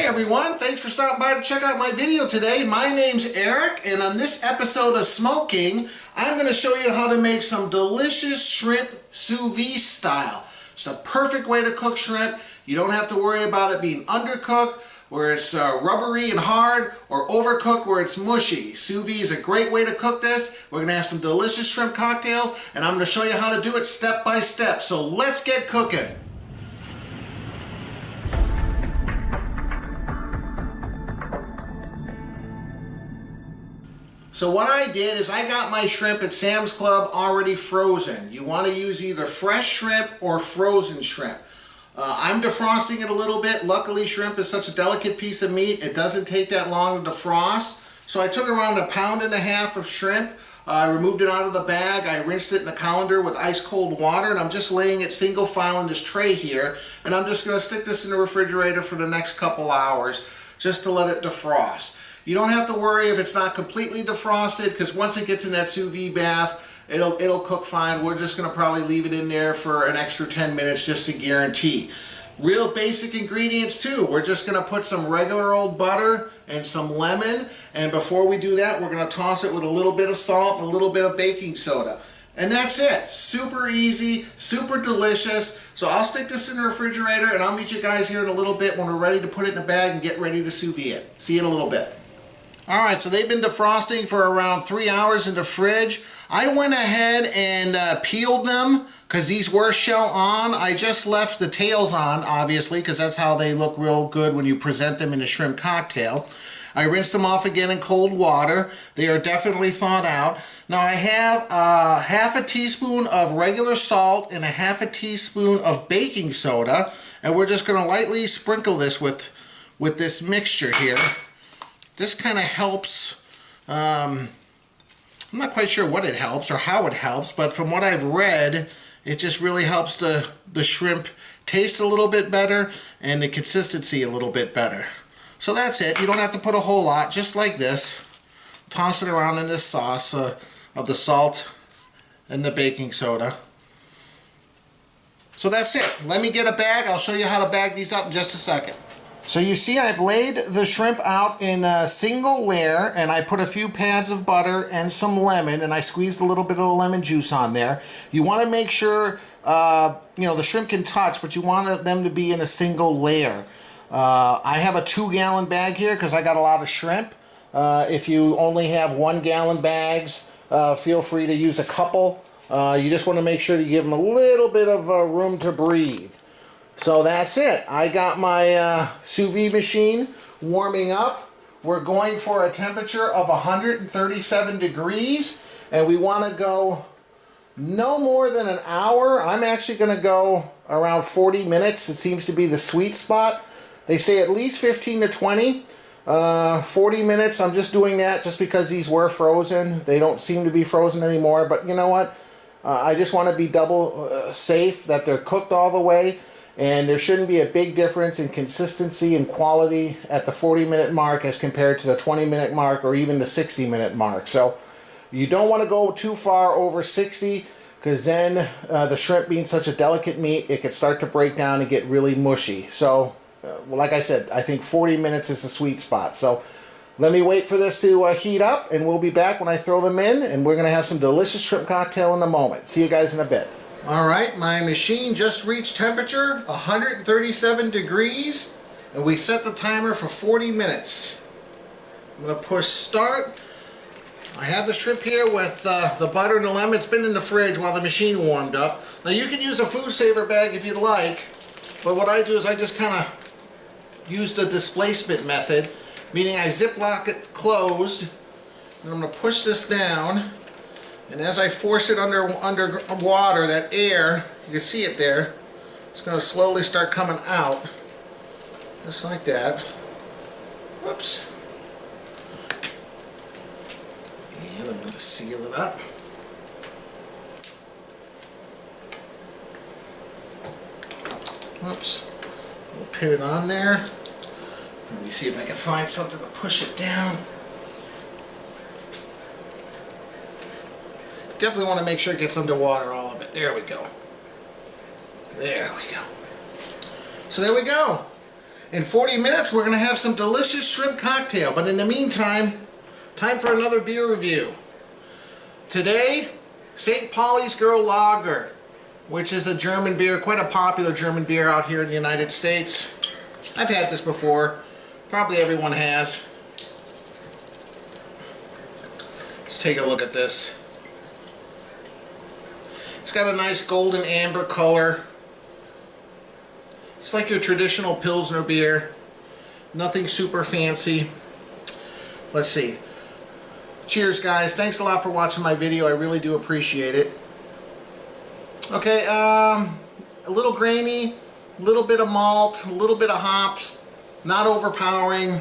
everyone, thanks for stopping by to check out my video today. My name's Eric, and on this episode of Smo'King, I'm going to show you how to make some delicious shrimp sous vide style. It's a perfect way to cook shrimp. You don't have to worry about it being undercooked, where it's rubbery and hard, or overcooked where it's mushy. Sous vide is a great way to cook this. We're going to have some delicious shrimp cocktails, and I'm going to show you how to do it step by step. So let's get cooking. So what I did is I got my shrimp at Sam's Club already frozen. You want to use either fresh shrimp or frozen shrimp. I'm defrosting it a little bit. Luckily, shrimp is such a delicate piece of meat, it doesn't take that long to defrost. So I took around 1.5 pounds of shrimp. I removed it out of the bag. I rinsed it in the colander with ice cold water, and I'm just laying it single file in this tray here. And I'm just going to stick this in the refrigerator for the next couple hours just to let it defrost. You don't have to worry if it's not completely defrosted, because once it gets in that sous vide bath, it'll cook fine. We're just going to probably leave it in there for an extra 10 minutes just to guarantee. Real basic ingredients too. We're just going to put some regular old butter and some lemon, and before we do that, we're going to toss it with a little bit of salt and a little bit of baking soda. And that's it. Super easy, super delicious. So I'll stick this in the refrigerator, and I'll meet you guys here in a little bit when we're ready to put it in the bag and get ready to sous vide it. See you in a little bit. Alright, so they've been defrosting for around 3 hours in the fridge. I went ahead and peeled them because these were shell on. I just left the tails on, obviously, because that's how they look real good when you present them in a shrimp cocktail. I rinsed them off again in cold water. They are definitely thawed out. Now I have 1/2 teaspoon of regular salt and 1/2 teaspoon of baking soda, and we're just going to lightly sprinkle this with this mixture here. This kind of helps, I'm not quite sure what it helps or how it helps, but from what I've read, it just really helps the shrimp taste a little bit better and the consistency a little bit better. So that's it. You don't have to put a whole lot, just like this. Toss it around in this sauce of the salt and the baking soda. So that's it. Let me get a bag. I'll show you how to bag these up in just a second. So you see I've laid the shrimp out in a single layer, and I put a few pads of butter and some lemon, and I squeezed a little bit of lemon juice on there. You want to make sure the shrimp can touch, but you want them to be in a single layer. I have a 2-gallon bag here because I got a lot of shrimp. If you only have 1-gallon bags, feel free to use a couple. You just want to make sure to give them a little bit of room to breathe. So that's it. I got my sous vide machine warming up. We're going for a temperature of 137 degrees, and we want to go no more than an hour. I'm actually going to go around 40 minutes. It seems to be the sweet spot. They say at least 15 to 20. 40 minutes, I'm just doing that just because these were frozen. They don't seem to be frozen anymore, but you know what? I just want to be double safe that they're cooked all the way. And there shouldn't be a big difference in consistency and quality at the 40-minute mark as compared to the 20-minute mark or even the 60-minute mark. So you don't want to go too far over 60, because then the shrimp being such a delicate meat, it could start to break down and get really mushy. So like I said, I think 40 minutes is the sweet spot. So let me wait for this to heat up, and we'll be back when I throw them in, and we're going to have some delicious shrimp cocktail in a moment. See you guys in a bit. Alright, my machine just reached temperature, 137 degrees, and we set the timer for 40 minutes. I'm going to push start. I have the shrimp here with the butter and the lemon. It's been in the fridge while the machine warmed up. Now you can use a food saver bag if you'd like, but what I do is I just kind of use the displacement method, meaning I ziplock it closed, and I'm going to push this down. And as I force it under water, that air, you can see it there, it's going to slowly start coming out. Just like that. Whoops. And I'm going to seal it up. Whoops. We'll pin it on there. Let me see if I can find something to push it down. Definitely want to make sure it gets underwater, all of it. There we go. There we go. So there we go. In 40 minutes, we're going to have some delicious shrimp cocktail. But in the meantime, time for another beer review. Today, St. Pauli's Girl Lager, which is a German beer, quite a popular German beer out here in the United States. I've had this before. Probably everyone has. Let's take a look at this. It's got a nice golden amber color. It's like your traditional Pilsner beer. Nothing super fancy. Let's see. Cheers, guys. Thanks a lot for watching my video. I really do appreciate it. Okay, a little grainy, a little bit of malt, a little bit of hops. Not overpowering.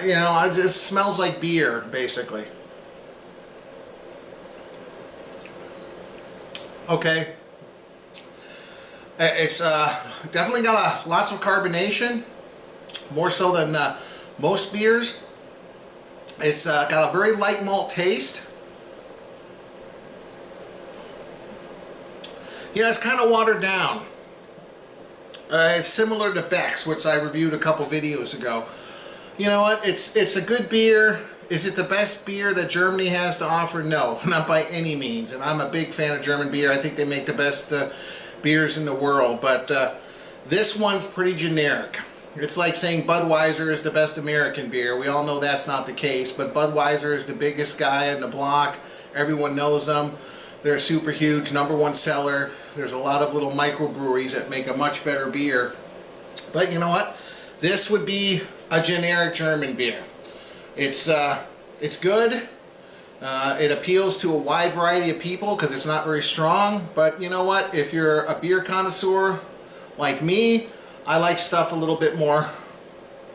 You know, it just smells like beer, basically. Okay. It's definitely got lots of carbonation, more so than most beers. It's got a very light malt taste. Yeah, it's kind of watered down. It's similar to Beck's, which I reviewed a couple videos ago. You know what? It's a good beer. Is it the best beer that Germany has to offer? No, not by any means. And I'm a big fan of German beer. I think they make the best beers in the world, but this one's pretty generic. It's like saying Budweiser is the best American beer. We all know that's not the case, but Budweiser is the biggest guy in the block. Everyone knows them. They're super huge, #1 seller. There's a lot of little microbreweries that make a much better beer. But you know what? This would be a generic German beer. It's good. It appeals to a wide variety of people because it's not very strong, but you know what? If you're a beer connoisseur like me, I like stuff a little bit more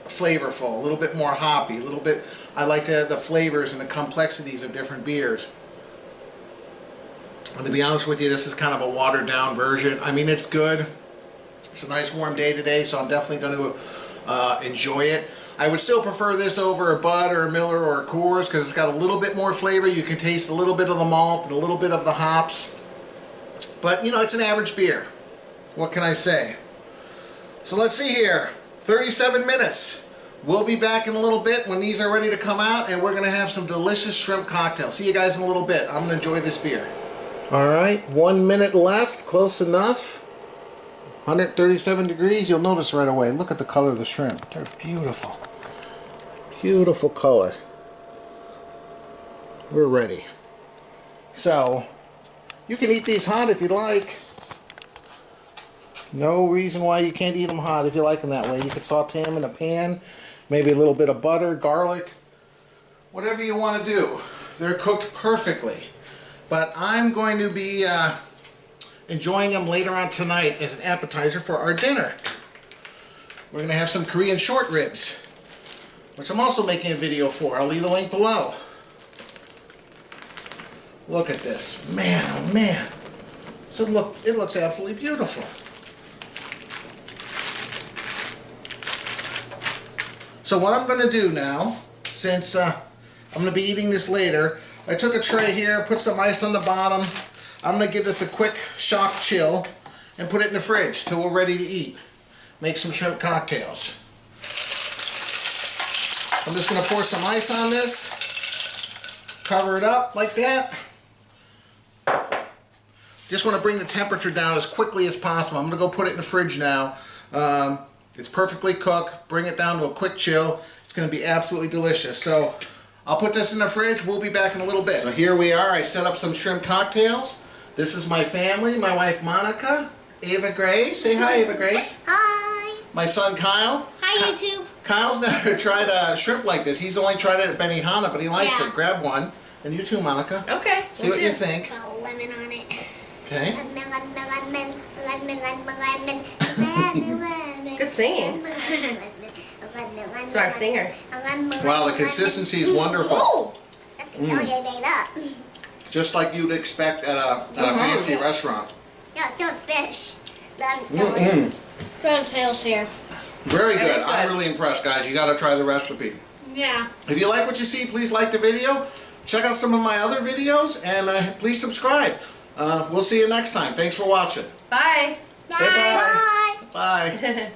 flavorful, a little bit more hoppy, I like the flavors and the complexities of different beers. And to be honest with you, this is kind of a watered down version. I mean, it's good. It's a nice warm day today, so I'm definitely going to enjoy it. I would still prefer this over a Bud or a Miller or a Coors because it's got a little bit more flavor. You can taste a little bit of the malt and a little bit of the hops. But, you know, it's an average beer. What can I say? So let's see here. 37 minutes. We'll be back in a little bit when these are ready to come out, and we're going to have some delicious shrimp cocktails. See you guys in a little bit. I'm going to enjoy this beer. All right, 1 minute left. Close enough. 137 degrees. You'll notice right away. Look at the color of the shrimp. They're beautiful. Beautiful color. We're ready. So, you can eat these hot if you like. No reason why you can't eat them hot if you like them that way. You can saute them in a pan, maybe a little bit of butter, garlic, whatever you want to do. They're cooked perfectly. But I'm going to be enjoying them later on tonight as an appetizer for our dinner. We're going to have some Korean short ribs, which I'm also making a video for. I'll leave a link below. Look at this. Man, oh man. So look, it looks absolutely beautiful. So what I'm going to do now, since I'm going to be eating this later, I took a tray here, put some ice on the bottom. I'm going to give this a quick shock chill and put it in the fridge till we're ready to eat. Make some shrimp cocktails. I'm just going to pour some ice on this, cover it up like that. Just want to bring the temperature down as quickly as possible. I'm going to go put it in the fridge now. It's perfectly cooked. Bring it down to a quick chill. It's going to be absolutely delicious. So I'll put this in the fridge. We'll be back in a little bit. So here we are. I set up some shrimp cocktails. This is my family. My wife Monica, Ava Grace. Say hi, Ava Grace. Hi. My son Kyle. Hi, YouTube. Kyle's never tried shrimp like this. He's only tried it at Benihana, but he likes it. Grab one. And you too, Monica. Okay. See what you think. Put a lemon on it. Okay. Lemon. Good singing. That's our singer. Wow, the consistency is wonderful. Oh, that's a song I made up. Just like you'd expect at a fancy restaurant. Yeah, it's on fish. Tails here. Very That good. is good. I'm really impressed, guys. You got to try the recipe. Yeah. If you like what you see, please like the video. Check out some of my other videos, and please subscribe. We'll see you next time. Thanks for watching. Bye. Bye. Say bye. Bye. Bye.